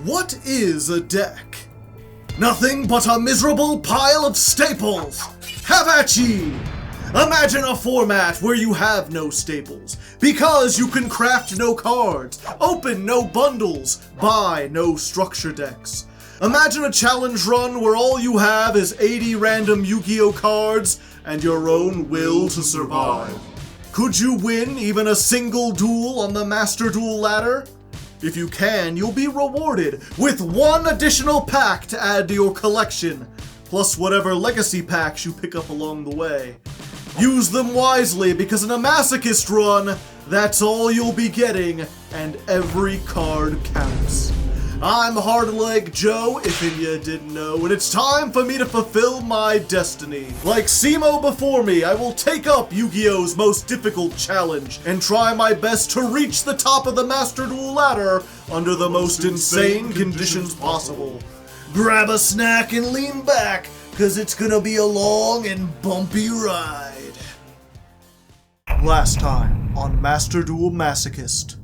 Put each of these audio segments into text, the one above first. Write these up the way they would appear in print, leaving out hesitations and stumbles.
What is a deck? Nothing but a miserable pile of staples! Have at ye! Imagine a format where you have no staples, because you can craft no cards, open no bundles, buy no structure decks. Imagine a challenge run where all you have is 80 random Yu-Gi-Oh cards and your own will to survive. Could you win even a single duel on the Master Duel ladder? If you can, you'll be rewarded with one additional pack to add to your collection, plus whatever legacy packs you pick up along the way. Use them wisely, because in a Masochist run, that's all you'll be getting, and every card counts. I'm Hardleg Joe, if you didn't know, and it's time for me to fulfill my destiny. Like Simo before me, I will take up Yu-Gi-Oh's most difficult challenge and try my best to reach the top of the Master Duel ladder under the most insane conditions possible. Grab a snack and lean back, cause it's gonna be a long and bumpy ride. Last time on Master Duel Masochist.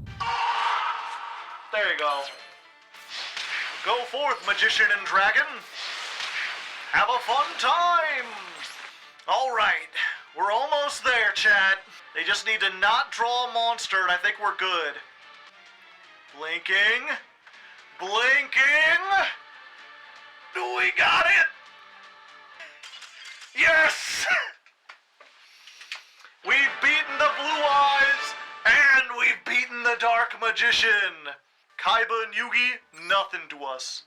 There you go. Go forth, magician and dragon. Have a fun time. All right, we're almost there, chat. They just need to not draw a monster, and I think we're good. Blinking. Blinking. We got it. Yes. We've beaten the Blue Eyes, and we've beaten the Dark Magician. Kaiba and Yugi, nothing to us.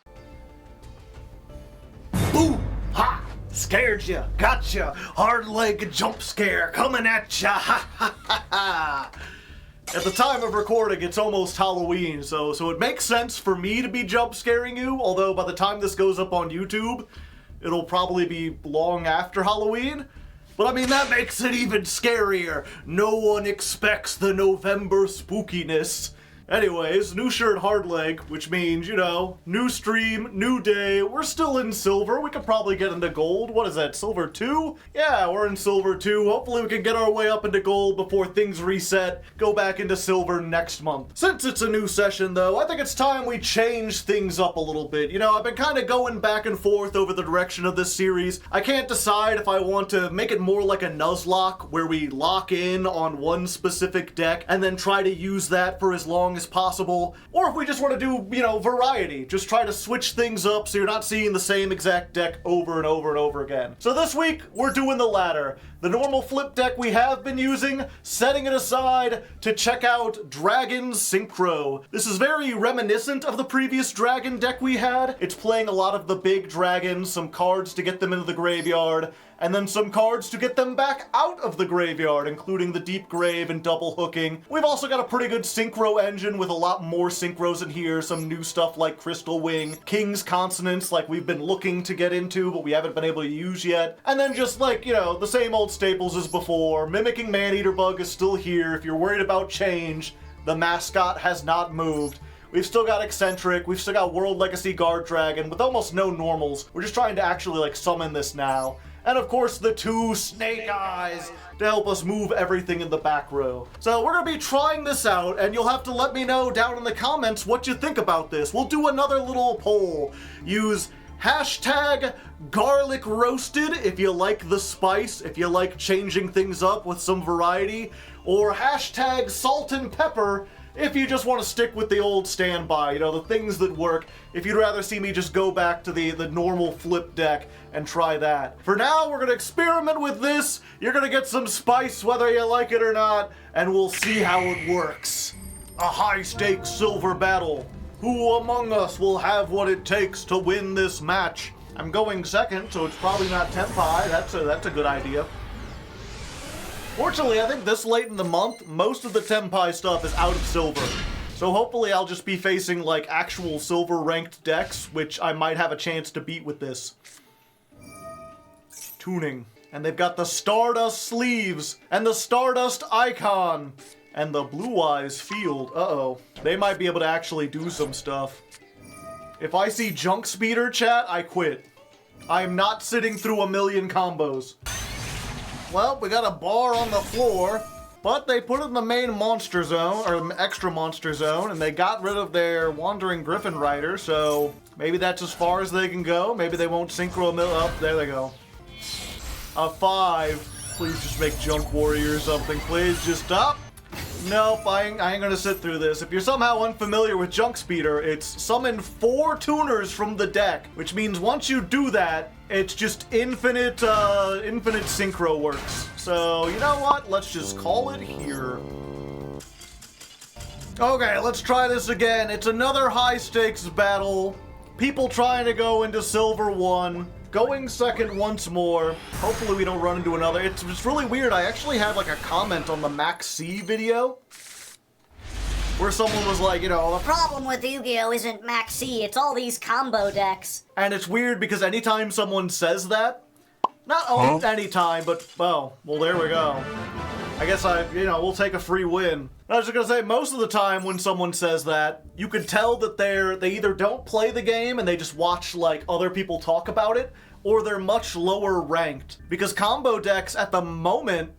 Boo! Ha! Scared ya! Gotcha! Hardleg jump scare coming at ya! Ha ha ha ha! At the time of recording, it's almost Halloween, so it makes sense for me to be jump scaring you, although by the time this goes up on YouTube, it'll probably be long after Halloween. But I mean, that makes it even scarier. No one expects the November spookiness. Anyways, new shirt Hardleg, which means, you know, new stream, new day. We're still in silver. We could probably get into gold. What is that, silver 2? Yeah, we're in silver 2. Hopefully we can get our way up into gold before things reset, go back into silver next month. Since it's a new session, though, I think it's time we change things up a little bit. You know, I've been kind of going back and forth over the direction of this series. I can't decide if I want to make it more like a Nuzlocke, where we lock in on one specific deck and then try to use that for as long as possible, or if we just want to do, you know, variety. Just try to switch things up so you're not seeing the same exact deck over and over and over again. So this week, we're doing the ladder. The normal flip deck we have been using, setting it aside to check out Dragon Synchro. This is very reminiscent of the previous Dragon deck we had. It's playing a lot of the big dragons, some cards to get them into the graveyard, and then some cards to get them back out of the graveyard, including the Deep Grave and double hooking. We've also got a pretty good synchro engine with a lot more synchros in here, some new stuff like Crystal Wing, King's Consonance like we've been looking to get into but we haven't been able to use yet, and then just like, you know, the same old staples as before. Mimicking Maneater Bug is still here. If you're worried about change, the mascot has not moved. We've still got Eccentric, we've still got World Legacy Guard Dragon with almost no normals. We're just trying to actually like summon this now. And of course the two Snake Eyes to help us move everything in the back row. So we're gonna be trying this out, and you'll have to let me know down in the comments what you think about this. We'll do another little poll. Use hashtag garlic roasted if you like the spice, if you like changing things up with some variety, or hashtag salt and pepper if you just want to stick with the old standby, you know, the things that work. If you'd rather see me just go back to the normal flip deck and try that. For now, we're going to experiment with this. You're going to get some spice whether you like it or not, and we'll see how it works. A high-stakes silver battle. Who among us will have what it takes to win this match? I'm going second, so it's probably not Tenpai. That's a good idea. Fortunately, I think this late in the month, most of the Tenpai stuff is out of silver. So hopefully I'll just be facing like actual silver ranked decks, which I might have a chance to beat with this. Tuning. And they've got the Stardust sleeves, and the Stardust icon, and the Blue Eyes field. Uh-oh. They might be able to actually do some stuff. If I see Junk Speeder, chat, I quit. I'm not sitting through a million combos. Well, we got a bar on the floor. But they put it in the main monster zone, or extra monster zone, and they got rid of their Wandering Griffin Rider, so maybe that's as far as they can go. Maybe they won't synchro mill up. There they go. A 5. Please just make Junk Warrior or something. Please just stop. Nope, I ain't gonna sit through this. If you're somehow unfamiliar with Junk Speeder, it's summon 4 tuners from the deck, which means once you do that, it's just infinite synchro works. So, you know what? Let's just call it here. Okay, let's try this again. It's another high-stakes battle. People trying to go into Silver 1. Going second once more. Hopefully we don't run into another. It's just really weird. I actually had like a comment on the Max C video where someone was like, you know, The problem with Yu-Gi-Oh! Isn't Max C, it's all these combo decks. and it's weird because anytime someone says that, not only anytime, but, well, there we go. I guess we'll take a free win. I was just gonna say, most of the time when someone says that, you can tell that they either don't play the game and they just watch, like, other people talk about it, or they're much lower ranked. Because combo decks at the moment,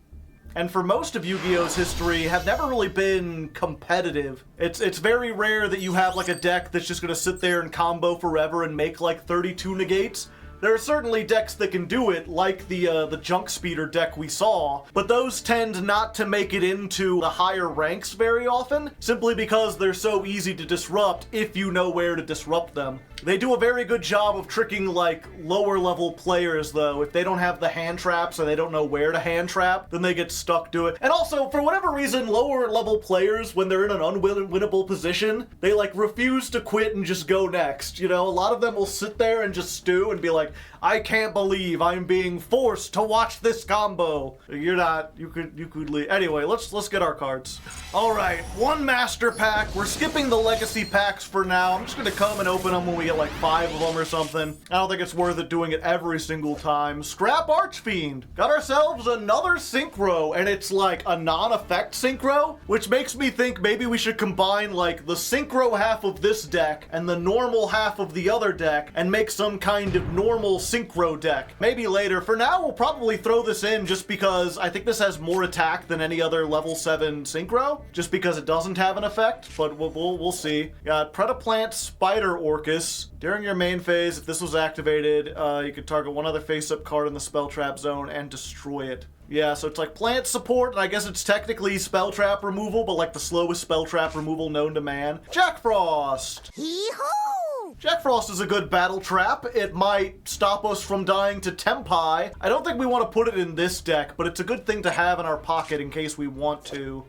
and for most of Yu-Gi-Oh's history, have never really been competitive. It's very rare that you have, like, a deck that's just gonna sit there and combo forever and make, like, 32 negates. There are certainly decks that can do it, like the Junk Speeder deck we saw, but those tend not to make it into the higher ranks very often, simply because they're so easy to disrupt if you know where to disrupt them. They do a very good job of tricking, like, lower level players, though. If they don't have the hand traps or they don't know where to hand trap, then they get stuck to it. And also, for whatever reason, lower level players, when they're in an unwinnable position, they, like, refuse to quit and just go next. You know, a lot of them will sit there and just stew and be like, I can't believe I'm being forced to watch this combo. You're not. You could leave. Anyway, let's get our cards. All right, 1 master pack. We're skipping the legacy packs for now. I'm just gonna come and open them when we get like 5 of them or something. I don't think it's worth it doing it every single time. Scrap Archfiend. Got ourselves another synchro, and it's like a non-effect synchro, which makes me think maybe we should combine like the synchro half of this deck and the normal half of the other deck and make some kind of normal synchro deck. Maybe later. For now, we'll probably throw this in just because I think this has more attack than any other level 7 synchro, just because it doesn't have an effect, but we'll see. Got Predaplant Spider Orcus. During your main phase, if this was activated, you could target one other face-up card in the spell trap zone and destroy it. Yeah, so it's like plant support, and I guess it's technically spell trap removal, but like the slowest spell trap removal known to man. Jack Frost! Hee-hoo! Jack Frost is a good battle trap. It might stop us from dying to Tempai. I don't think we want to put it in this deck, but it's a good thing to have in our pocket in case we want to.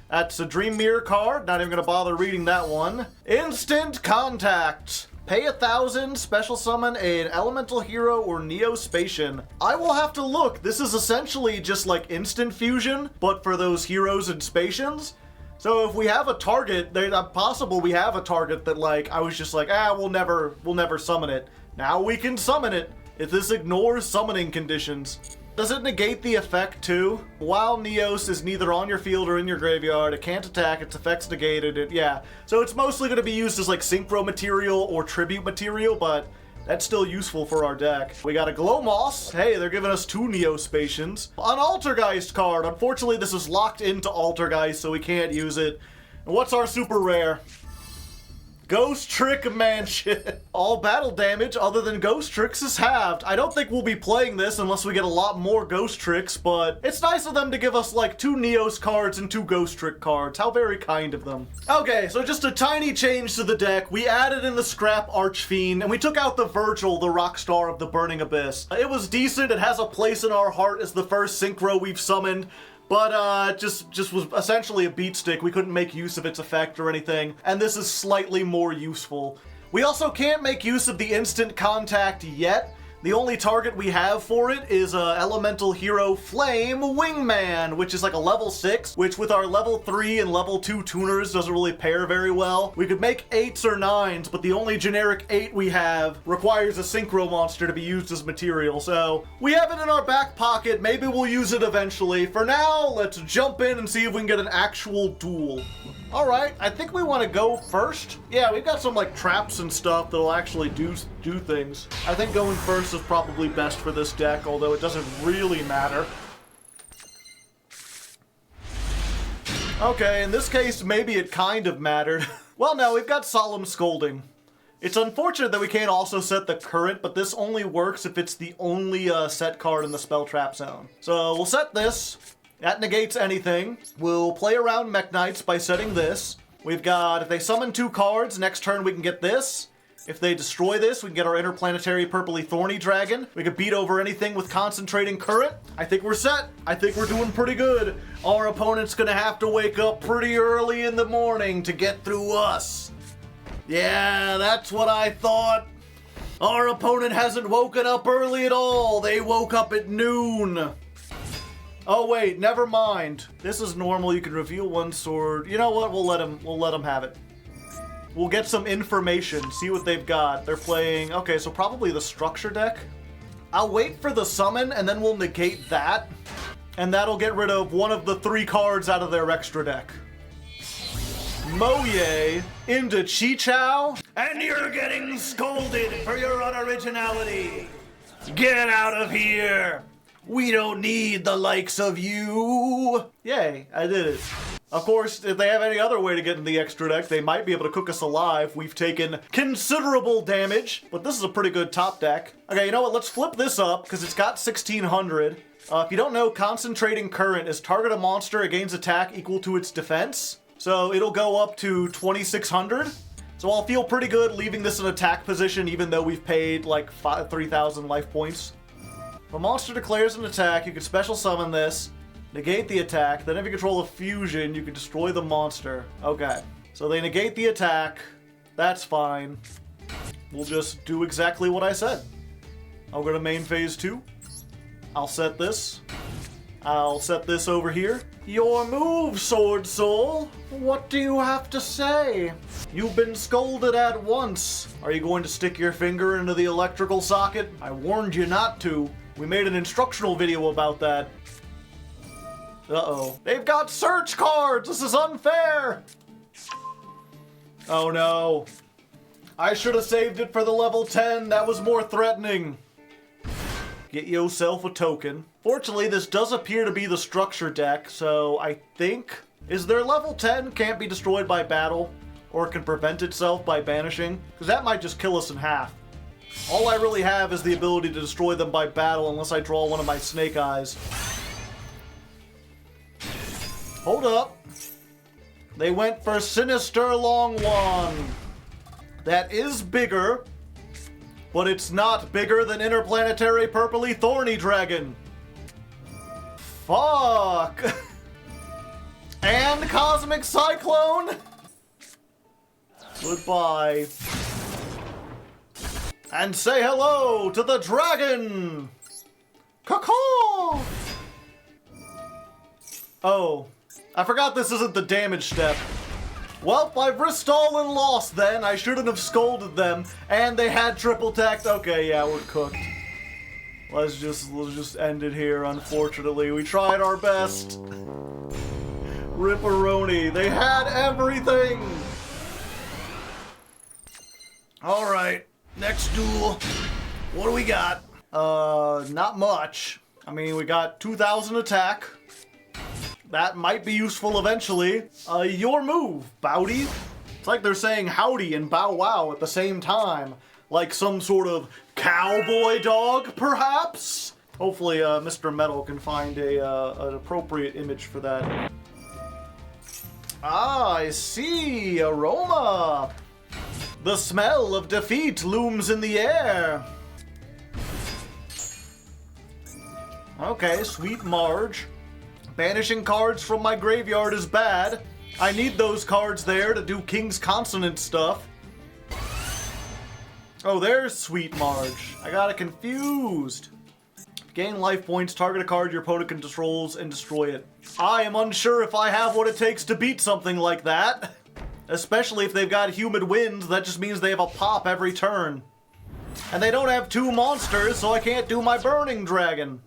That's a Dream Mirror card. Not even going to bother reading that one. Instant Contact. Pay 1,000, special summon an elemental hero or Neospatian. I will have to look. This is essentially just like instant fusion, but for those heroes and Spatians. So if we have a target, possible we have a target that like, I was just like, we'll never summon it. Now we can summon it if this ignores summoning conditions. Does it negate the effect too? While Neos is neither on your field or in your graveyard, it can't attack, its effect's negated, yeah. So it's mostly going to be used as like synchro material or tribute material, but that's still useful for our deck. We got a Glowmoss. Hey, they're giving us 2 Neospatians. An Altergeist card. Unfortunately, this is locked into Altergeist, so we can't use it. And what's our super rare? Ghost Trick Mansion. All battle damage other than Ghost Tricks is halved. I don't think we'll be playing this unless we get a lot more Ghost Tricks, but it's nice of them to give us like 2 Neos cards and 2 Ghost Trick cards. How very kind of them. Okay, so just a tiny change to the deck. We added in the Scrap Archfiend, and we took out the Virgil, the Rockstar of the Burning Abyss. It was decent. It has a place in our heart as the first synchro we've summoned. But just was essentially a beat stick. We couldn't make use of its effect or anything, and this is slightly more useful. We also can't make use of the instant contact yet. The only target we have for it is elemental hero Flame Wingman, which is like a level 6, which with our level 3 and level 2 tuners doesn't really pair very well. We could make 8s or 9s, but the only generic 8 we have requires a synchro monster to be used as material, so we have it in our back pocket. Maybe we'll use it eventually. For now, let's jump in and see if we can get an actual duel. Alright, I think we want to go first. Yeah, we've got some like traps and stuff that'll actually do things. I think going first is probably best for this deck, although it doesn't really matter. Okay, in this case, maybe it kind of mattered. Well, no, we've got Solemn Scolding. It's unfortunate that we can't also set the current, but this only works if it's the only set card in the spell trap zone. So we'll set this. That negates anything. We'll play around Mech Knights by setting this. We've got, if they summon 2 cards, next turn we can get this. If they destroy this, we can get our interplanetary purpley thorny dragon. We can beat over anything with concentrating current. I think we're set. I think we're doing pretty good. Our opponent's gonna have to wake up pretty early in the morning to get through us. Yeah, that's what I thought. Our opponent hasn't woken up early at all. They woke up at noon. Oh wait, never mind. This is normal. You can reveal 1 sword. You know what? We'll let him have it. We'll get some information, see what they've got. They're playing, okay, so probably the structure deck. I'll wait for the summon and then we'll negate that. And that'll get rid of 1 of the 3 cards out of their extra deck. Moye into Chichao. And you're getting scolded for your unoriginality. Get out of here. We don't need the likes of you. Yay, I did it. Of course, if they have any other way to get in the extra deck, they might be able to cook us alive. We've taken considerable damage, but this is a pretty good top deck. Okay, you know what? Let's flip this up, because it's got 1600. If you don't know, Concentrating Current is target a monster, it gains attack equal to its defense. So it'll go up to 2600. So I'll feel pretty good leaving this in attack position, even though we've paid like 3,000 life points. If a monster declares an attack, you can special summon this. Negate the attack, then if you control a fusion, you can destroy the monster. Okay, so they negate the attack. That's fine. We'll just do exactly what I said. I'll go to main phase 2. I'll set this. I'll set this over here. Your move, Sword Soul. What do you have to say? You've been scolded at once. Are you going to stick your finger into the electrical socket? I warned you not to. We made an instructional video about that. Uh-oh. They've got search cards! This is unfair! Oh no. I should have saved it for the level 10. That was more threatening. Get yourself a token. Fortunately, this does appear to be the structure deck, so I think... Is their level 10 can't be destroyed by battle? Or can prevent itself by banishing? Because that might just kill us in half. All I really have is the ability to destroy them by battle unless I draw one of my snake eyes. Hold up. They went for Sinister Long One. That is bigger, but it's not bigger than Interplanetary Purpley Thorny Dragon. Fuck. And Cosmic Cyclone. Goodbye. And say hello to the dragon. Caw-caw. Oh. I forgot this isn't the damage step. Well, I've risked all and lost then. I shouldn't have scolded them. And they had triple tacked. Okay, yeah, we're cooked. Let's just end it here, unfortunately. We tried our best. Ripperoni. They had everything. Alright. Next duel. What do we got? Not much. I mean, we got 2,000 attack. That might be useful eventually. Your move, Bowdy. It's like they're saying howdy and bow wow at the same time. Like some sort of cowboy dog, perhaps? Hopefully, Mr. Metal can find an appropriate image for that. Ah, I see. Aroma. The smell of defeat looms in the air. Okay, Sweet Marge. Banishing cards from my graveyard is bad. I need those cards there to do King's Consonant stuff. Oh, there's Sweet Marge. I got it confused. Gain life points, target a card your opponent controls, and destroy it. I am unsure if I have what it takes to beat something like that. Especially if they've got Humid Winds, that just means they have a pop every turn. And they don't have 2 monsters, so I can't do my Burning Dragon.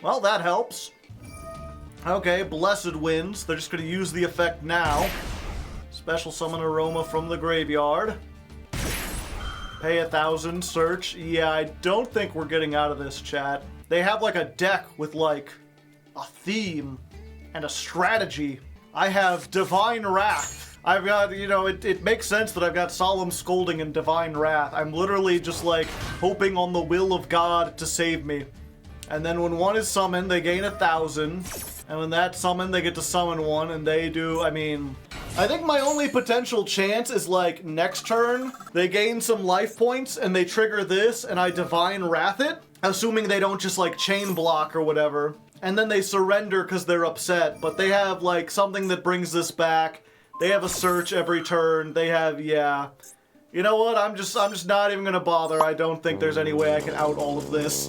Well, that helps. Okay, Blessed Winds. They're just going to use the effect now. Special summon Aroma from the graveyard. Pay 1,000, search. Yeah, I don't think we're getting out of this, chat. They have like a deck with like a theme. and a strategy. I have Divine Wrath. I've got, you know, it makes sense that I've got Solemn Scolding and Divine Wrath. I'm literally just like hoping on the will of God to save me. And then when one is summoned, they gain 1,000. And when that's summoned, they get to summon one, and they do, I mean... I think my only potential chance is like next turn, they gain some life points and they trigger this and I Divine Wrath it, assuming they don't just like chain block or whatever. And then they surrender because they're upset, but they have like something that brings this back. They have a search every turn. They have, yeah. You know what? I'm just not even gonna bother. I don't think there's any way I can out all of this.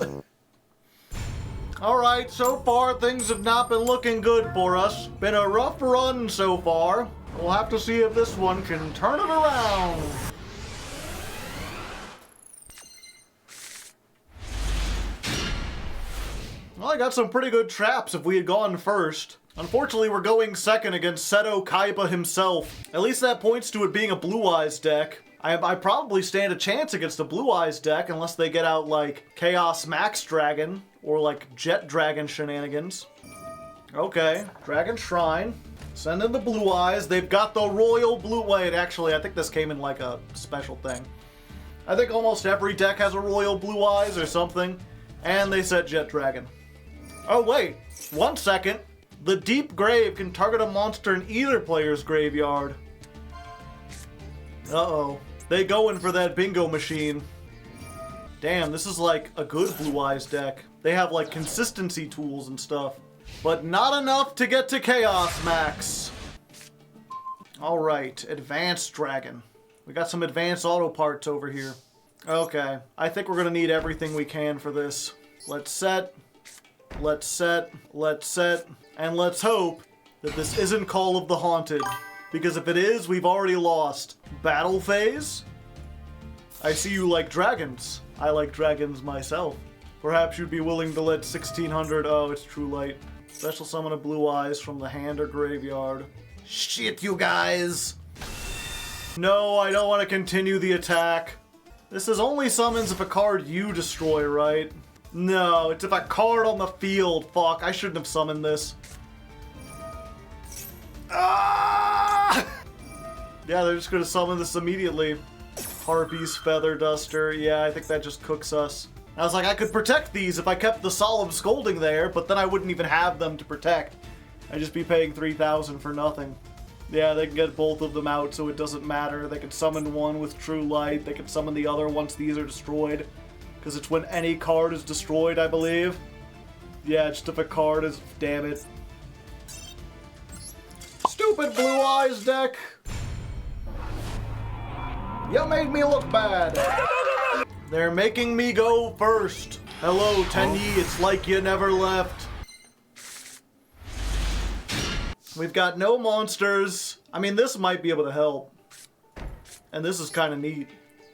Alright, so far things have not been looking good for us. Been a rough run so far. We'll have to see if this one can turn it around. Well, I got some pretty good traps if we had gone first. Unfortunately, we're going second against Seto Kaiba himself. At least that points to it being a Blue Eyes deck. I probably stand a chance against a Blue Eyes deck unless they get out like Chaos Max Dragon or like Jet Dragon shenanigans. Okay, Dragon Shrine. Send in the Blue Eyes. They've got the Royal Blue... Wait, actually, I think this came in like a special thing. I think almost every deck has a Royal Blue Eyes or something. And they set Jet Dragon. Oh, wait. 1 second. The Deep Grave can target a monster in either player's graveyard. Uh-oh. They going for that bingo machine. Damn, this is like a good Blue Eyes deck. They have like consistency tools and stuff. But not enough to get to Chaos Max. Alright, Advanced Dragon. We got some advanced auto parts over here. Okay, I think we're gonna need everything we can for this. Let's set, and let's hope that this isn't Call of the Haunted. Because if it is, we've already lost. Battle Phase? I see you like dragons. I like dragons myself. Perhaps you'd be willing to let 1600... Oh, it's True Light. Special summon a Blue Eyes from the hand or graveyard. Shit, you guys! No, I don't want to continue the attack. This is only summons if a card you destroy, right? No, it's if a card on the field. Fuck, I shouldn't have summoned this. Ah! Yeah, they're just gonna summon this immediately. Harpy's Feather Duster. Yeah, I think that just cooks us. I was like, I could protect these if I kept the Solemn Scolding there, but then I wouldn't even have them to protect. I'd just be paying 3,000 for nothing. Yeah, they can get both of them out, so it doesn't matter. They can summon one with True Light. They can summon the other once these are destroyed. Because it's when any card is destroyed, I believe. Yeah, just if a card is... Damn it. Stupid Blue Eyes deck! You made me look bad! They're making me go first. Hello, Tenyi, it's like you never left. We've got no monsters. I mean, this might be able to help. And this is kind of neat.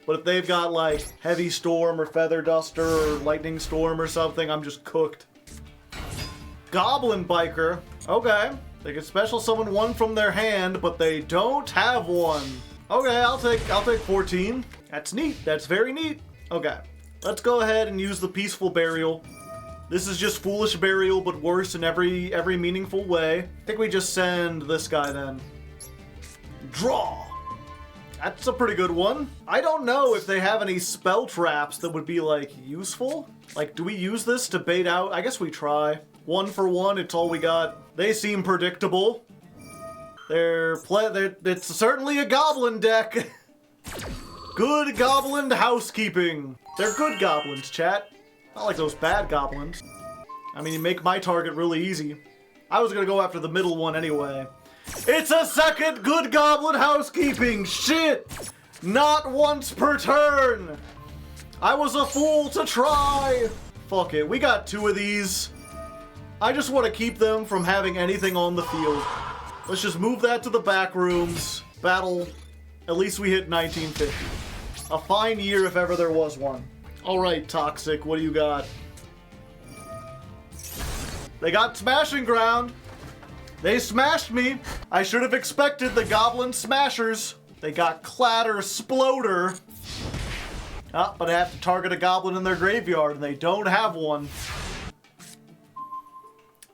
But if they've got, like, Heavy Storm or Feather Duster or Lightning Storm or something, I'm just cooked. Goblin Biker. Okay. They can special summon one from their hand, but they don't have one. Okay, I'll take 14. That's neat. That's very neat. Okay, let's go ahead and use the Peaceful Burial. This is just Foolish Burial, but worse in every meaningful way. I think we just send this guy then. Draw! That's a pretty good one. I don't know if they have any spell traps that would be, like, useful. Like, do we use this to bait out? I guess we try. 1 for 1, it's all we got. They seem predictable. It's certainly a goblin deck. Good goblin housekeeping. They're good goblins, chat. Not like those bad goblins. I mean, you make my target really easy. I was gonna go after the middle one anyway. It's a second good goblin housekeeping! Shit! Not once per turn! I was a fool to try! Fuck it, we got 2 of these. I just want to keep them from having anything on the field. Let's just move that to the back rooms. Battle. At least we hit 1950. A fine year if ever there was one. Alright, Toxic, what do you got? They got Smashing Ground. They smashed me. I should have expected the Goblin Smashers. They got Clatter Sploder. Ah, but I have to target a goblin in their graveyard, and they don't have one.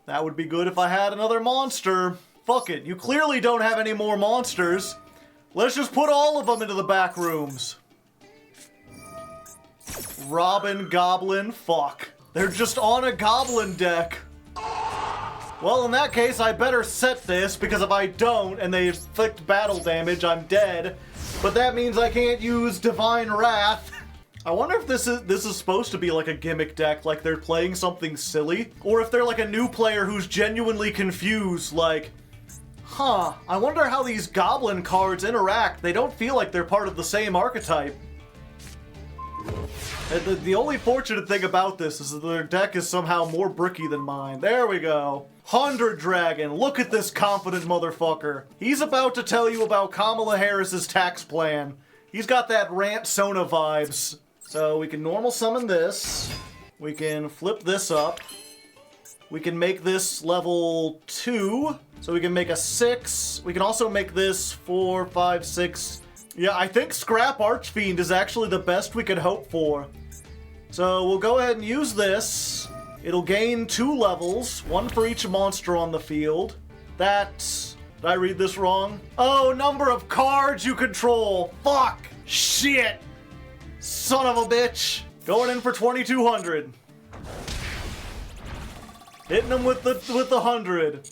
That would be good if I had another monster. Fuck it, you clearly don't have any more monsters. Let's just put all of them into the back rooms. Robin, Goblin, fuck. They're just on a Goblin deck. Well, in that case, I better set this, because if I don't, and they inflict battle damage, I'm dead. But that means I can't use Divine Wrath. I wonder if this is supposed to be like a gimmick deck, like they're playing something silly, or if they're like a new player who's genuinely confused, like, huh, I wonder how these Goblin cards interact. They don't feel like they're part of the same archetype. The only fortunate thing about this is that their deck is somehow more bricky than mine. There we go. 100 Dragon, look at this confident motherfucker. He's about to tell you about Kamala Harris's tax plan. He's got that Rant Sona vibes. So we can normal summon this. We can flip this up. We can make this level 2. So we can make a 6. We can also make this 4, 5, 6. Yeah, I think Scrap Archfiend is actually the best we could hope for. So we'll go ahead and use this. It'll gain 2 levels, 1 for each monster on the field. That's... Did I read this wrong? Oh, number of cards you control. Fuck. Shit. Son of a bitch. Going in for 2,200. Hitting them with the 100.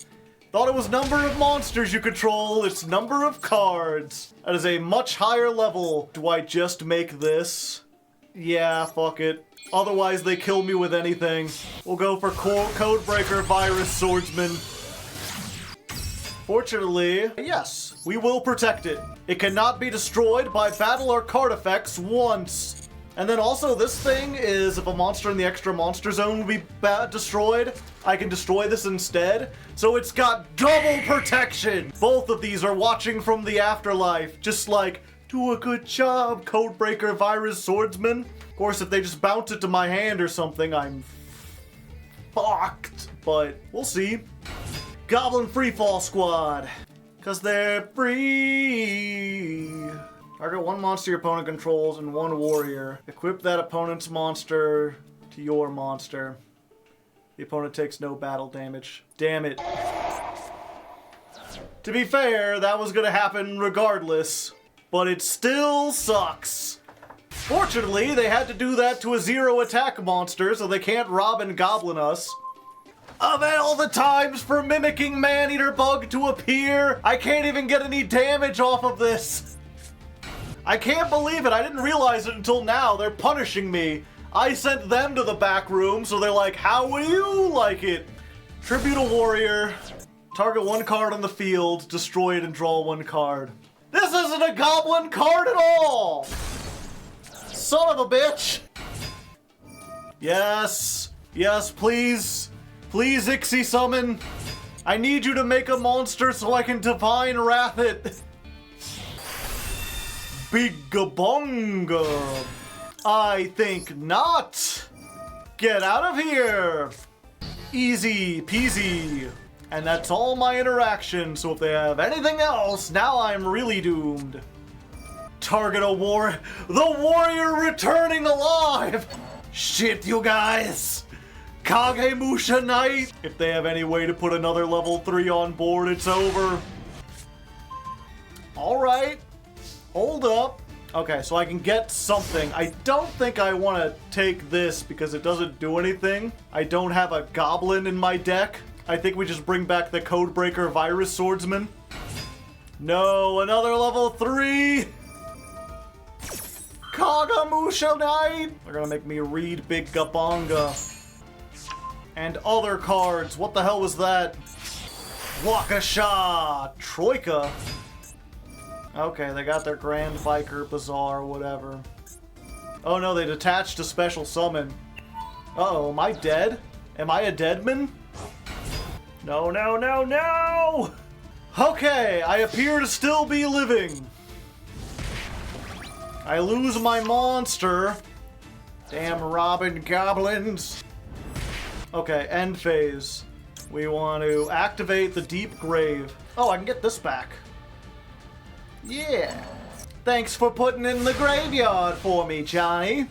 Thought it was number of monsters you control. It's number of cards. That is a much higher level. Do I just make this? Yeah, fuck it. Otherwise, they kill me with anything. We'll go for Codebreaker Virus Swordsman. Fortunately, yes, we will protect it. It cannot be destroyed by battle or card effects once. And then also, this thing is if a monster in the extra monster zone will be destroyed, I can destroy this instead. So it's got double protection. Both of these are watching from the afterlife. Just like, do a good job, Codebreaker Virus Swordsman. Of course, if they just bounce it to my hand or something, I'm fucked. But we'll see. Goblin Freefall Squad. Because they're free. Target 1 monster your opponent controls and 1 warrior. Equip that opponent's monster to your monster. The opponent takes no battle damage. Damn it. To be fair, that was gonna happen regardless. But it still sucks. Fortunately, they had to do that to a 0 attack monster, so they can't Robin Goblin us. Of all the times for mimicking Man-Eater Bug to appear, I can't even get any damage off of this. I can't believe it. I didn't realize it until now. They're punishing me. I sent them to the back room, so they're like, how will you like it? Tribute a warrior. Target 1 card on the field, destroy it and draw 1 card. This isn't a goblin card at all! Son of a bitch! Yes. Yes, please. Please, Ixie Summon. I need you to make a monster so I can Divine Wrath it. Bigabonga. I think not. Get out of here. Easy peasy. And that's all my interaction, so if they have anything else, now I'm really doomed. Target a the warrior returning alive! Shit, you guys! Kagemusha Knight! If they have any way to put another level 3 on board, it's over. Alright. Hold up. Okay, so I can get something. I don't think I want to take this because it doesn't do anything. I don't have a goblin in my deck. I think we just bring back the Codebreaker Virus Swordsman. No, another level 3! Kagemusha Knight! They're gonna make me read Big Gabonga. And other cards. What the hell was that? Waukesha! Troika. Okay, they got their Grand Biker Bazaar, whatever. Oh no, they detached a special summon. Uh-oh, am I dead? Am I a deadman? No, no, no, no! Okay, I appear to still be living. I lose my monster. Damn Robin Goblins. Okay, end phase. We want to activate the Deep Grave. Oh, I can get this back. Yeah. Thanks for putting in the graveyard for me, Johnny.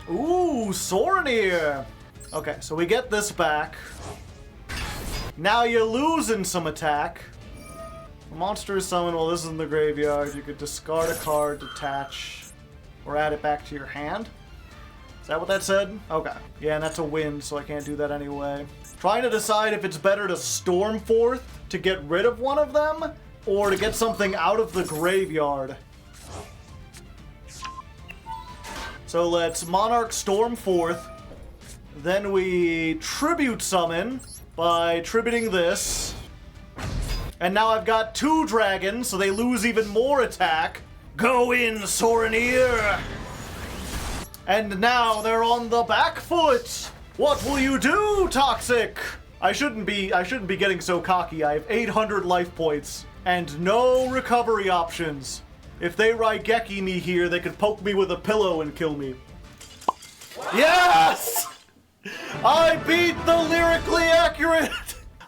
Ooh, Sorenir. Okay, so we get this back. Now you're losing some attack. Monster is summoned while this is in the graveyard. You could discard a card, detach, or add it back to your hand. Is that what that said? Okay. Yeah, and that's a win, so I can't do that anyway. Trying to decide if it's better to storm forth to get rid of one of them, or to get something out of the graveyard. So let's Monarch storm forth. Then we tribute summon by tributing this. And now I've got 2 dragons, so they lose even more attack. Go in, Soraneer! And now they're on the back foot! What will you do, Toxic? I shouldn't be getting so cocky. I have 800 life points and no recovery options. If they Raigeki me here, they could poke me with a pillow and kill me. Yes! I beat the lyrically accurate!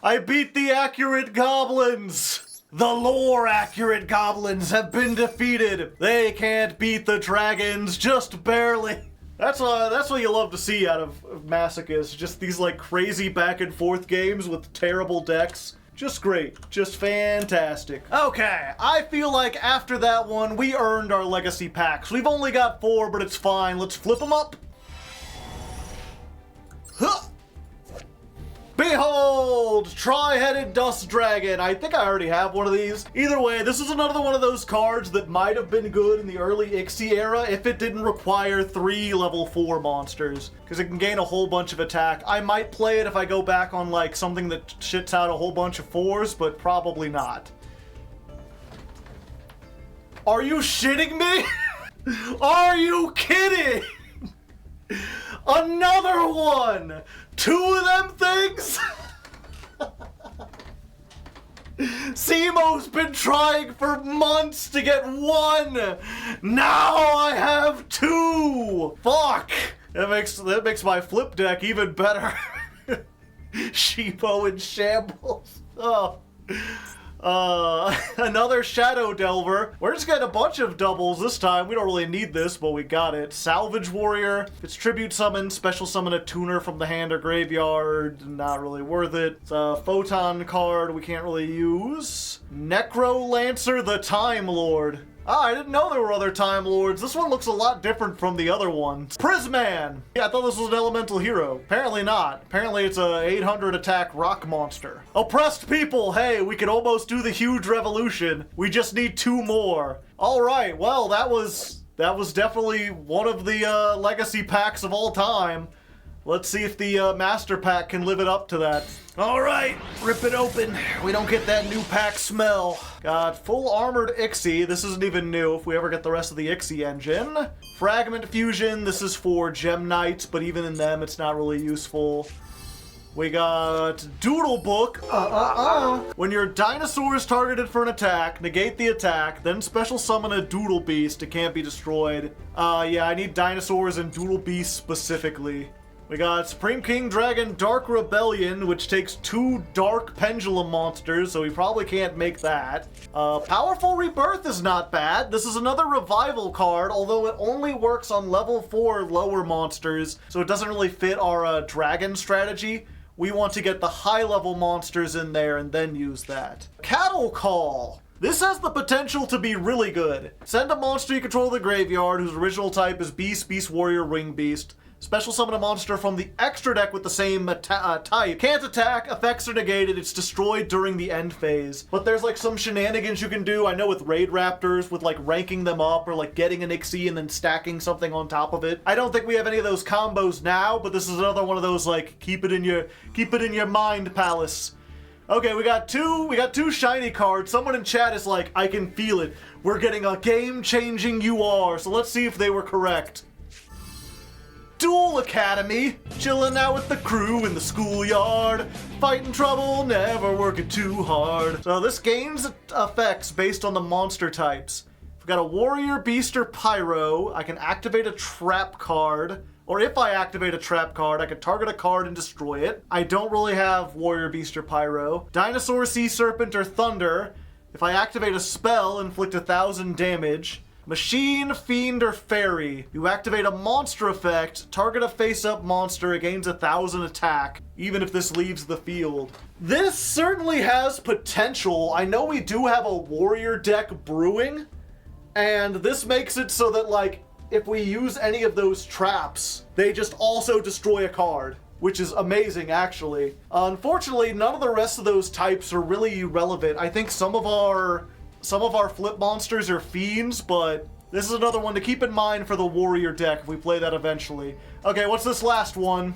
I beat the accurate goblins! The lore accurate goblins have been defeated! They can't beat the dragons, just barely! That's what you love to see out of Masochist. Just these like crazy back and forth games with terrible decks. Just great. Just fantastic. Okay, I feel like after that one, we earned our legacy packs. We've only got 4, but it's fine. Let's flip them up. Huh. Behold! Tri-headed Dust Dragon. I think I already have one of these. Either way, this is another one of those cards that might have been good in the early Ixie era if it didn't require 3 level 4 monsters. Because it can gain a whole bunch of attack. I might play it if I go back on like something that shits out a whole bunch of 4s, but probably not. Are you shitting me? Are you kidding? Another one! 2 of them things? Simo's been trying for months to get 1! Now I have 2! Fuck! That makes my flip deck even better. Sheepo in shambles. Oh. Another Shadow Delver. We're just getting a bunch of doubles this time. We don't really need this, but we got it. Salvage Warrior. It's tribute summon, special summon a tuner from the hand or graveyard. Not really worth it. It's a Photon card we can't really use. Necrolancer the Time Lord. Ah, I didn't know there were other Time Lords. This one looks a lot different from the other ones. Prisman! Yeah, I thought this was an elemental hero. Apparently not. Apparently it's a 800 attack rock monster. Oppressed people! Hey, we could almost do the huge revolution. We just need 2 more. Alright, well, that was definitely one of the legacy packs of all time. Let's see if the master pack can live it up to that. Alright, rip it open. We don't get that new pack smell. Got full armored Ixie. This isn't even new if we ever get the rest of the Ixie engine. Fragment Fusion. This is for Gem Knights, but even in them, it's not really useful. We got Doodle Book. When your dinosaur is targeted for an attack, negate the attack, then special summon a Doodle Beast. It can't be destroyed. Yeah, I need dinosaurs and Doodle Beasts specifically. We got Supreme King Dragon Dark Rebellion, which takes 2 Dark Pendulum monsters, so we probably can't make that. Powerful Rebirth is not bad. This is another revival card, although it only works on level 4 lower monsters, so it doesn't really fit our dragon strategy. We want to get the high level monsters in there and then use that. Cattle Call. This has the potential to be really good. Send a monster you control to the graveyard whose original type is Beast, Beast Warrior, Ring Beast. Special summon a monster from the extra deck with the same type. Can't attack, effects are negated, it's destroyed during the end phase. But there's like some shenanigans you can do, I know with Raid Raptors, with like ranking them up or like getting an Ixie and then stacking something on top of it. I don't think we have any of those combos now, but this is another one of those like keep it in your mind palace. Okay, we got two shiny cards. Someone in chat is like, I can feel it. We're getting a game-changing UR, so let's see if they were correct. Duel Academy, chillin' out with the crew in the schoolyard, fighting trouble, never working too hard. So this gains effects based on the monster types. We've got a Warrior, Beast, or Pyro. I can activate a trap card, or if I activate a trap card, I can target a card and destroy it. I don't really have Warrior, Beast, or Pyro. Dinosaur, Sea Serpent, or Thunder. If I activate a spell, inflict 1,000 damage. Machine, Fiend, or Fairy. You activate a monster effect, target a face-up monster, it gains 1,000 attack, even if this leaves the field. This certainly has potential. I know we do have a warrior deck brewing, and this makes it so that, like, if we use any of those traps, they just also destroy a card, which is amazing, actually. Unfortunately, none of the rest of those types are really relevant. I think some of our flip monsters are fiends, but this is another one to keep in mind for the warrior deck if we play that eventually. Okay, what's this last one?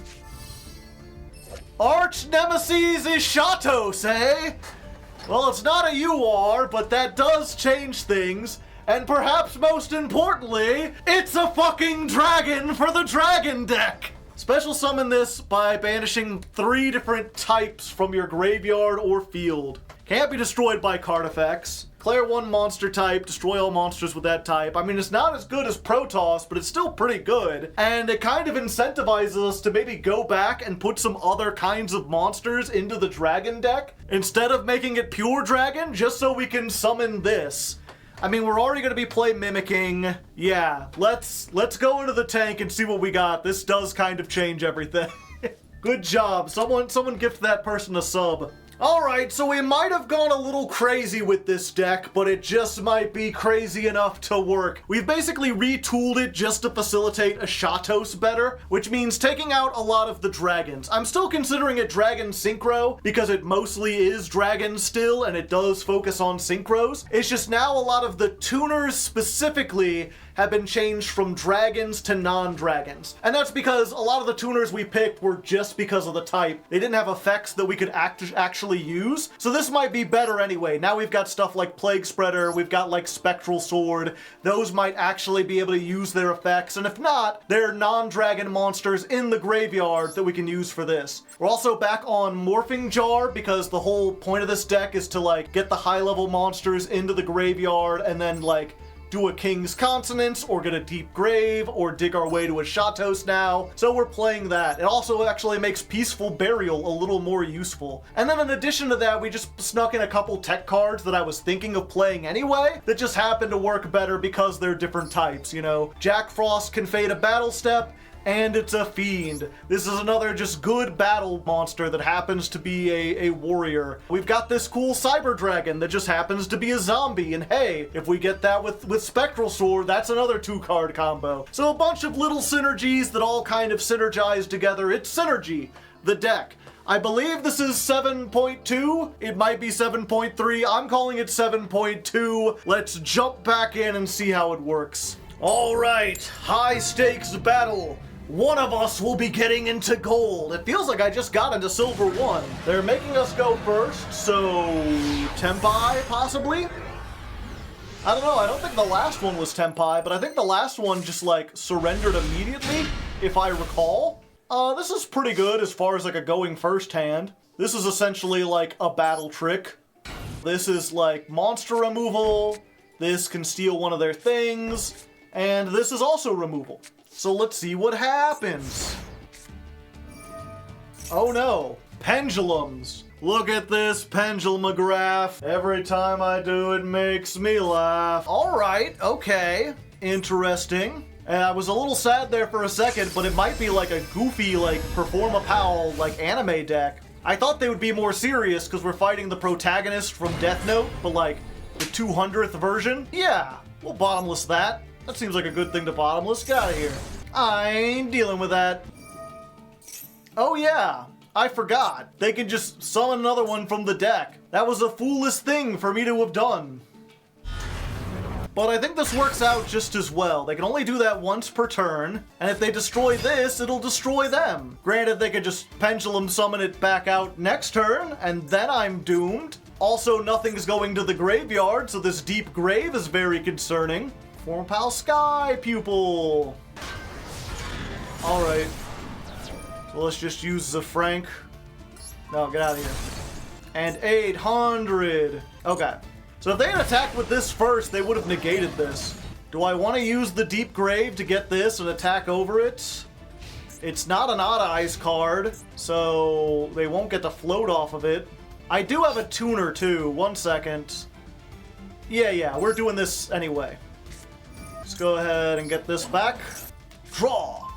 Arch Nemesis is Shatos, eh? Well, it's not a UR, but that does change things. And perhaps most importantly, it's a fucking dragon for the dragon deck! Special summon this by banishing 3 different types from your graveyard or field. Can't be destroyed by card effects. Declare 1 monster type, destroy all monsters with that type. I mean, it's not as good as Protoss, but it's still pretty good. And it kind of incentivizes us to maybe go back and put some other kinds of monsters into the dragon deck, instead of making it pure dragon, just so we can summon this. I mean, we're already going to be mimicking. Yeah, let's go into the tank and see what we got. This does kind of change everything. Good job. Someone gift that person a sub. Alright, so we might have gone a little crazy with this deck, but it just might be crazy enough to work. We've basically retooled it just to facilitate a Shatos better, which means taking out a lot of the dragons. I'm still considering it Dragon Synchro, because it mostly is dragons still, and it does focus on synchros. It's just now a lot of the tuners specifically have been changed from dragons to non-dragons. And that's because a lot of the tuners we picked were just because of the type. They didn't have effects that we could actually use. So this might be better anyway. Now we've got stuff like Plague Spreader, we've got like Spectral Sword. Those might actually be able to use their effects. And if not, they're non-dragon monsters in the graveyard that we can use for this. We're also back on Morphing Jar because the whole point of this deck is to like get the high-level monsters into the graveyard and then like do a King's Consonance, or get a Deep Grave, or dig our way to a Shatos now. So we're playing that. It also actually makes Peaceful Burial a little more useful. And then in addition to that, we just snuck in a couple tech cards that I was thinking of playing anyway, that just happen to work better because they're different types, you know? Jack Frost can fade a Battle Step, and it's a Fiend. This is another just good battle monster that happens to be a warrior. We've got this cool Cyber Dragon that just happens to be a zombie, and hey, if we get that with Spectral Sword, that's another 2-card combo. So a bunch of little synergies that all kind of synergize together. It's Synergy, the deck. I believe this is 7.2. It might be 7.3. I'm calling it 7.2. Let's jump back in and see how it works. All right, high stakes battle. One of us will be getting into gold. It feels like I just got into silver 1. They're making us go first, so Tempai, possibly? I don't know, I don't think the last one was Tempai, but I think the last one just, like, surrendered immediately, if I recall. This is pretty good as far as, like, a going first hand. This is essentially, like, a battle trick. This is, like, monster removal. This can steal one of their things. And this is also removal. So let's see what happens. Oh no, pendulums. Look at this pendulumograph. Every time I do it makes me laugh. All right, okay, interesting. And I was a little sad there for a second, but it might be like a goofy, like, Perform a Pal, like, anime deck. I thought they would be more serious because we're fighting the protagonist from Death Note, but like, the 200th version? Yeah, we'll bottomless that. That seems like a good thing to bottomless. Get out of here. I ain't dealing with that. Oh yeah, I forgot. They can just summon another one from the deck. That was a foolish thing for me to have done. But I think this works out just as well. They can only do that once per turn, and if they destroy this, it'll destroy them. Granted, they could just pendulum summon it back out next turn, and then I'm doomed. Also, nothing's going to the graveyard, so this deep grave is very concerning. Form Pal Sky Pupil. Alright. So let's just use the Frank. No, get out of here. And 800. Okay. So if they had attacked with this first, they would have negated this. Do I want to use the Deep Grave to get this and attack over it? It's not an Odd Eyes card, so they won't get to float off of it. I do have a tuner too. 1 second. Yeah, we're doing this anyway. Let's go ahead and get this back. Draw.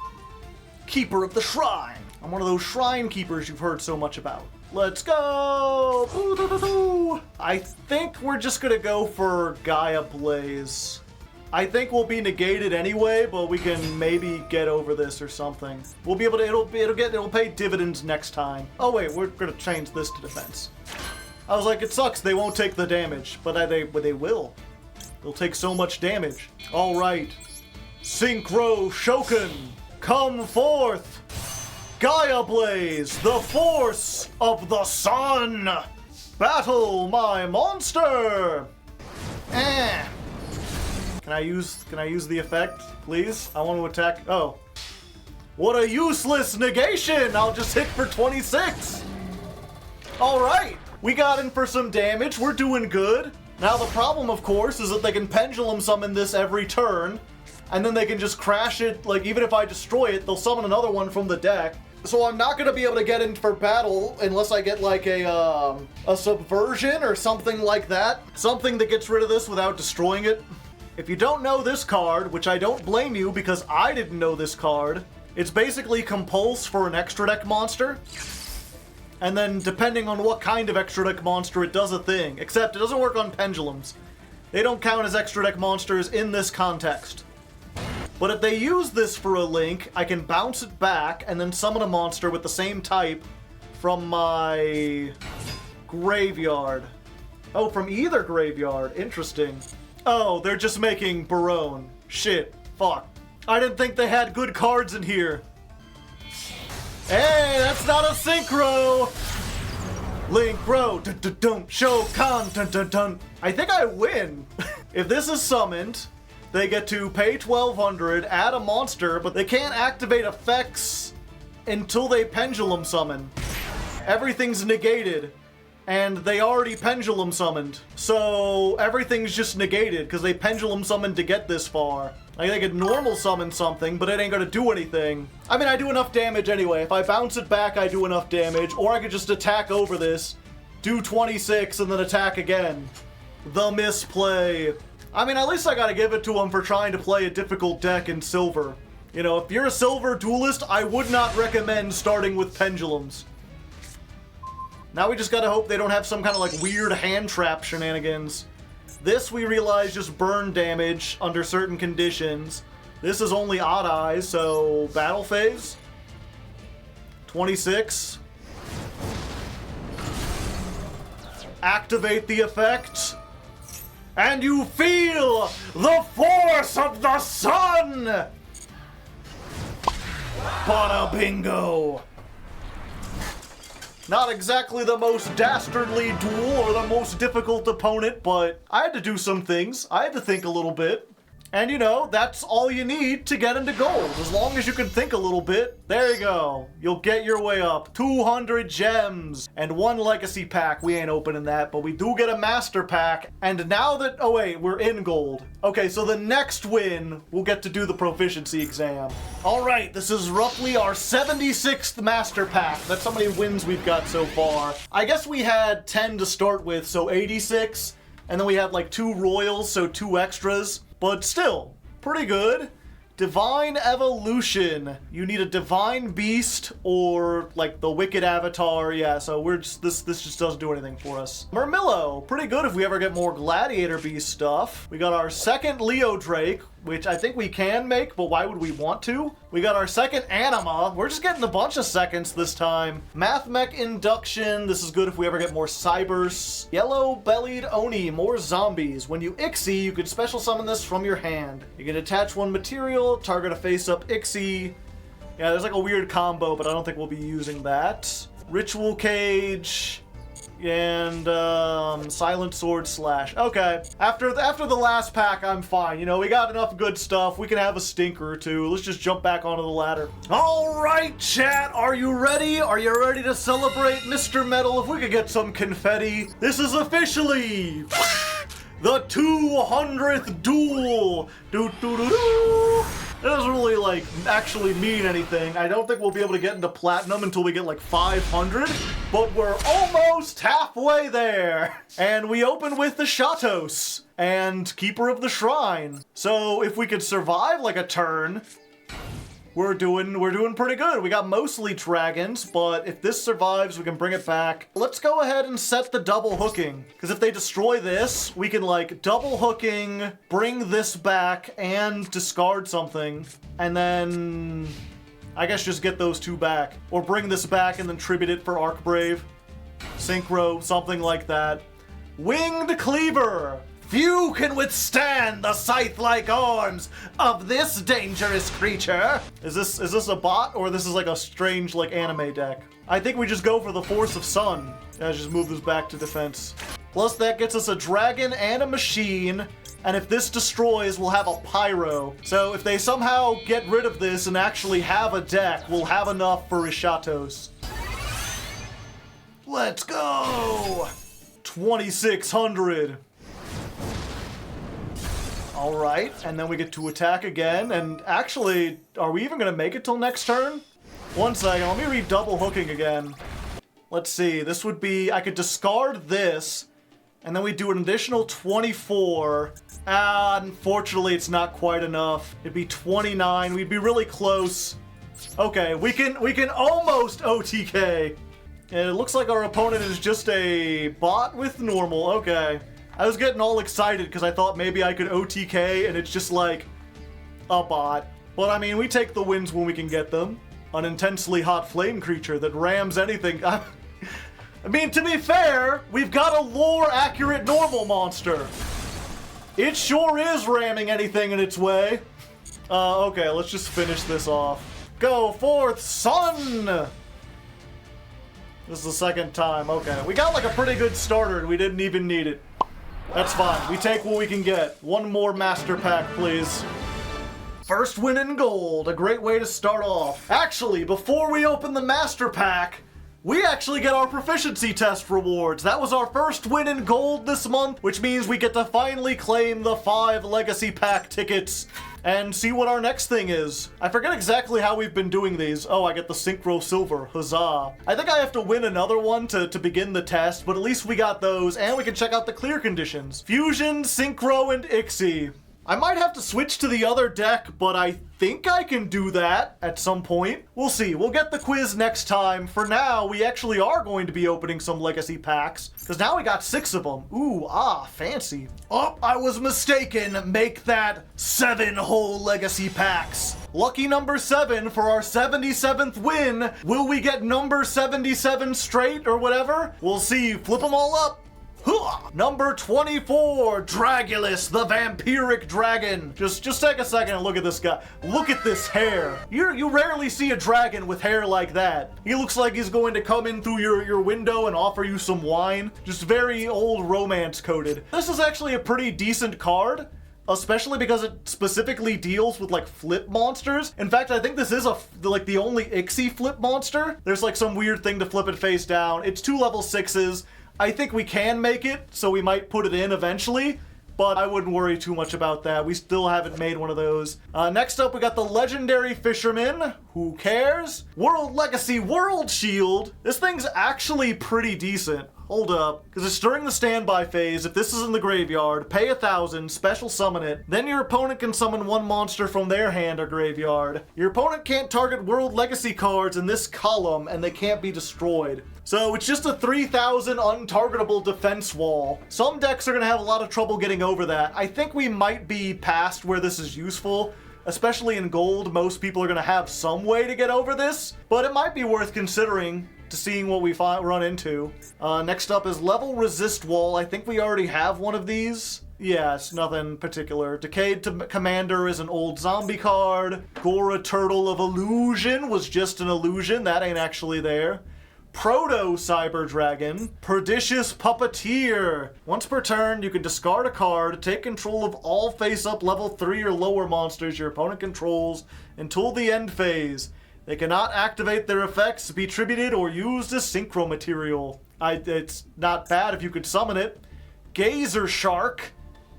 Keeper of the Shrine. I'm one of those shrine keepers you've heard so much about. Let's go! Ooh, I think we're just gonna go for Gaia Blaze. I think we'll be negated anyway, but we can maybe get over this or something. We'll be able to. It'll pay dividends next time. Oh wait, we're gonna change this to defense. I was like, it sucks. They won't take the damage, but they will. They'll take so much damage. All right, Synchro Shoken, come forth. Gaia Blaze, the force of the sun. Battle my monster. Can I use the effect, please? I want to attack. Oh. What a useless negation! I'll just hit for 26. All right, we got in for some damage. We're doing good. Now the problem, of course, is that they can pendulum summon this every turn, and then they can just crash it. Like, even if I destroy it, they'll summon another one from the deck. So I'm not going to be able to get in for battle unless I get like a subversion or something like that. Something that gets rid of this without destroying it. If you don't know this card, which I don't blame you because I didn't know this card, it's basically compulse for an extra deck monster. And then depending on what kind of extra deck monster, it does a thing. Except it doesn't work on pendulums. They don't count as extra deck monsters in this context. But if they use this for a link, I can bounce it back and then summon a monster with the same type from my graveyard. Oh, from either graveyard. Interesting. Oh, they're just making Barone. Shit. Fuck. I didn't think they had good cards in here. Hey, that's not a synchro! Linkro, dun-dun-dun, Shokan, dun-dun-dun. I think I win. If this is summoned, they get to pay 1,200, add a monster, but they can't activate effects until they pendulum summon. Everything's negated, and they already pendulum summoned. So everything's just negated, because they pendulum summoned to get this far. Like, they could normal summon something, but it ain't gonna do anything. I mean, I do enough damage anyway. If I bounce it back, I do enough damage. Or I could just attack over this, do 26, and then attack again. The misplay. I mean, at least I gotta give it to him for trying to play a difficult deck in silver. You know, if you're a silver duelist, I would not recommend starting with pendulums. Now we just gotta hope they don't have some kind of, like, weird hand trap shenanigans. This, we realize, just burn damage under certain conditions. This is only odd eyes, so battle phase. 26. Activate the effect. And you feel the force of the sun! Bada bingo! Not exactly the most dastardly duel or the most difficult opponent, but I had to do some things. I had to think a little bit. And you know, that's all you need to get into gold. As long as you can think a little bit, there you go. You'll get your way up. 200 gems and 1 legacy pack. We ain't opening that, but we do get a master pack. And now that, oh wait, we're in gold. Okay, so the next win, we'll get to do the proficiency exam. All right, this is roughly our 76th master pack. That's how many wins we've got so far. I guess we had 10 to start with, so 86. And then we had like 2 royals, so 2 extras. But still, pretty good. Divine Evolution. You need a Divine Beast or like the Wicked Avatar. Yeah, so we're just, this just doesn't do anything for us. Murmillo. Pretty good if we ever get more Gladiator Beast stuff. We got our second Leo Drake, which I think we can make, but why would we want to? We got our second Anima. We're just getting a bunch of seconds this time. Math Mech Induction. This is good if we ever get more Cybers. Yellow-bellied Oni. More zombies. When you Ixie, you can special summon this from your hand. You can attach 1 material, target a face-up Ixie. Yeah, there's like a weird combo, but I don't think we'll be using that. Ritual Cage. And Silent Sword Slash. Okay, after the last pack, I'm fine. You know, we got enough good stuff. We can have a stinker or two. Let's just jump back onto the ladder. All right, chat, are you ready? Are you ready to celebrate Mr. Metal? If we could get some confetti. This is officially the 200th duel. It was really like, actually mean anything. I don't think we'll be able to get into Platinum until we get, like, 500, but we're almost halfway there. And we open with the Shatos and Keeper of the Shrine. So if we could survive, like, a turn, we're doing pretty good. We got mostly dragons, but if this survives, we can bring it back. Let's go ahead and set the double hooking, because if they destroy this, we can like double hooking, bring this back, and discard something, and then I guess just get those two back, or bring this back and then tribute it for Arcbrave, Synchro, something like that. Winged Cleaver. Few can withstand the scythe-like arms of this dangerous creature. Is this a bot, or this is like a strange like anime deck? I think we just go for the Force of Sun. Yeah, just move this back to defense. Plus that gets us a dragon and a machine, and if this destroys, we'll have a pyro. So if they somehow get rid of this and actually have a deck, we'll have enough for Rishatos. Let's go! 2,600. Alright, and then we get to attack again, and actually, are we even gonna make it till next turn? One second, let me read double hooking again. Let's see, this would be, I could discard this, and then we do an additional 24. Unfortunately, it's not quite enough. It'd be 29, we'd be really close. Okay, we can almost OTK. And it looks like our opponent is just a bot with normal, okay. I was getting all excited because I thought maybe I could OTK and it's just like a bot. But I mean, we take the wins when we can get them. An intensely hot flame creature that rams anything. I mean, to be fair, we've got a lore-accurate normal monster. It sure is ramming anything in its way. Okay, let's just finish this off. Go forth, Sun! This is the second time, okay. We got like a pretty good starter and we didn't even need it. That's fine. We take what we can get. One more master pack, please. First win in gold. A great way to start off. Actually, before we open the master pack, we actually get our proficiency test rewards. That was our first win in gold this month, which means we get to finally claim the 5 legacy pack tickets and see what our next thing is. I forget exactly how we've been doing these. Oh, I get the Synchro Silver. Huzzah. I think I have to win another one to begin the test, but at least we got those, and we can check out the clear conditions. Fusion, Synchro, and Ixie. I might have to switch to the other deck, but I think I can do that at some point. We'll see. We'll get the quiz next time. For now, we actually are going to be opening some legacy packs, because now we got 6 of them. Ooh, fancy. Oh, I was mistaken. Make that 7 whole legacy packs. Lucky number 7 for our 77th win. Will we get number 77 straight or whatever? We'll see. Flip them all up. Number 24, Dragulus, the vampiric dragon. Just take a second and look at this guy. Look at this hair. You rarely see a dragon with hair like that. He looks like he's going to come in through your window and offer you some wine. Just very old romance coded. This is actually a pretty decent card, especially because it specifically deals with like flip monsters. In fact, I think this is like the only Ixie flip monster. There's like some weird thing to flip it face down. It's 2 level 6s. I think we can make it, so we might put it in eventually, but I wouldn't worry too much about that. We still haven't made one of those. Next up, we got the Legendary Fisherman. Who cares? World Legacy World Shield. This thing's actually pretty decent. Hold up, because it's during the standby phase. If this is in the graveyard, pay 1,000, special summon it. Then your opponent can summon 1 monster from their hand or graveyard. Your opponent can't target World Legacy cards in this column, and they can't be destroyed. So it's just a 3,000 untargetable defense wall. Some decks are going to have a lot of trouble getting over that. I think we might be past where this is useful. Especially in gold, most people are going to have some way to get over this, but it might be worth considering to seeing what we run into. Next up is Level Resist Wall. I think we already have one of these. Yeah, it's nothing particular. Decayed Commander is an old zombie card. Gora Turtle of Illusion was just an illusion. That ain't actually there. Proto-Cyber Dragon, Pernicious Puppeteer. Once per turn, you can discard a card, take control of all face-up level 3 or lower monsters your opponent controls until the end phase. They cannot activate their effects, be tributed, or used as synchro material. It's not bad if you could summon it. Gazer Shark,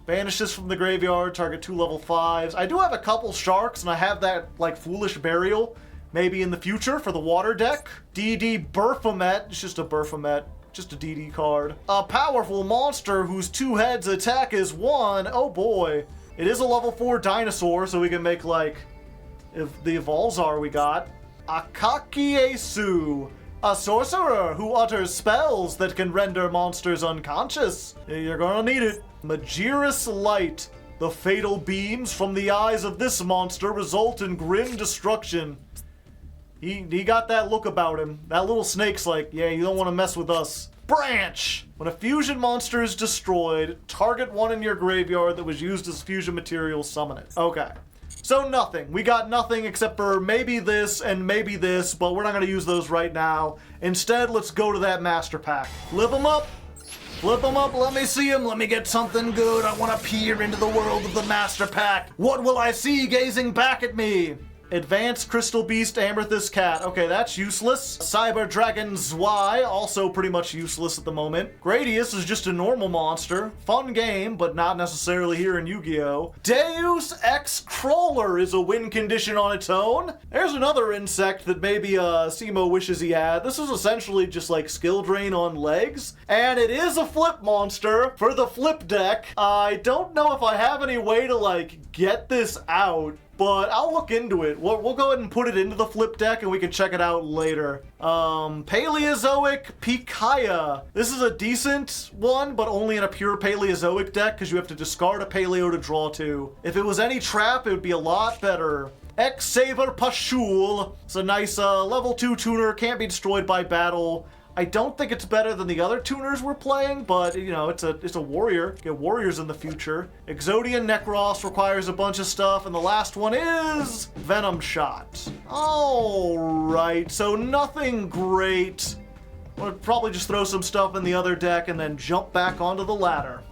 Banish this from the graveyard, target 2 level 5s. I do have a couple sharks, and I have that, like, Foolish Burial, maybe in the future for the water deck. DD Baphomet, it's just a Baphomet, just a DD card. A powerful monster whose 2 heads attack is 1, oh boy. It is a level 4 dinosaur, so we can make, like, if the Evolzar we got. Akakiesu, a sorcerer who utters spells that can render monsters unconscious. You're gonna need it. Magirus Light. The fatal beams from the eyes of this monster result in grim destruction. He got that look about him. That little snake's like, yeah, you don't want to mess with us. Branch! When a fusion monster is destroyed, target 1 in your graveyard that was used as fusion material, summon it. Okay. So nothing. We got nothing except for maybe this and maybe this, but we're not going to use those right now. Instead, let's go to that master pack. Flip them up. Flip them up. Let me see them. Let me get something good. I want to peer into the world of the master pack. What will I see gazing back at me? Advanced Crystal Beast Amethyst Cat. Okay, that's useless. Cyber Dragon Zwei, also pretty much useless at the moment. Gradius is just a normal monster. Fun game, but not necessarily here in Yu-Gi-Oh! Deus Ex Crawler is a win condition on its own. There's another insect that maybe Simo wishes he had. This is essentially just like skill drain on legs. And it is a flip monster for the flip deck. I don't know if I have any way to like get this out, but I'll look into it. We'll go ahead and put it into the flip deck and we can check it out later. Paleozoic Pikaia. This is a decent one, but only in a pure Paleozoic deck because you have to discard a Paleo to draw 2. If it was any trap, it would be a lot better. X-Saver Pashul. It's a nice level 2 tuner, can't be destroyed by battle. I don't think it's better than the other tuners we're playing, but, you know, it's a warrior. Get warriors in the future. Exodian Necros requires a bunch of stuff, and the last one is Venom Shot. Alright, so nothing great. We'll probably just throw some stuff in the other deck and then jump back onto the ladder.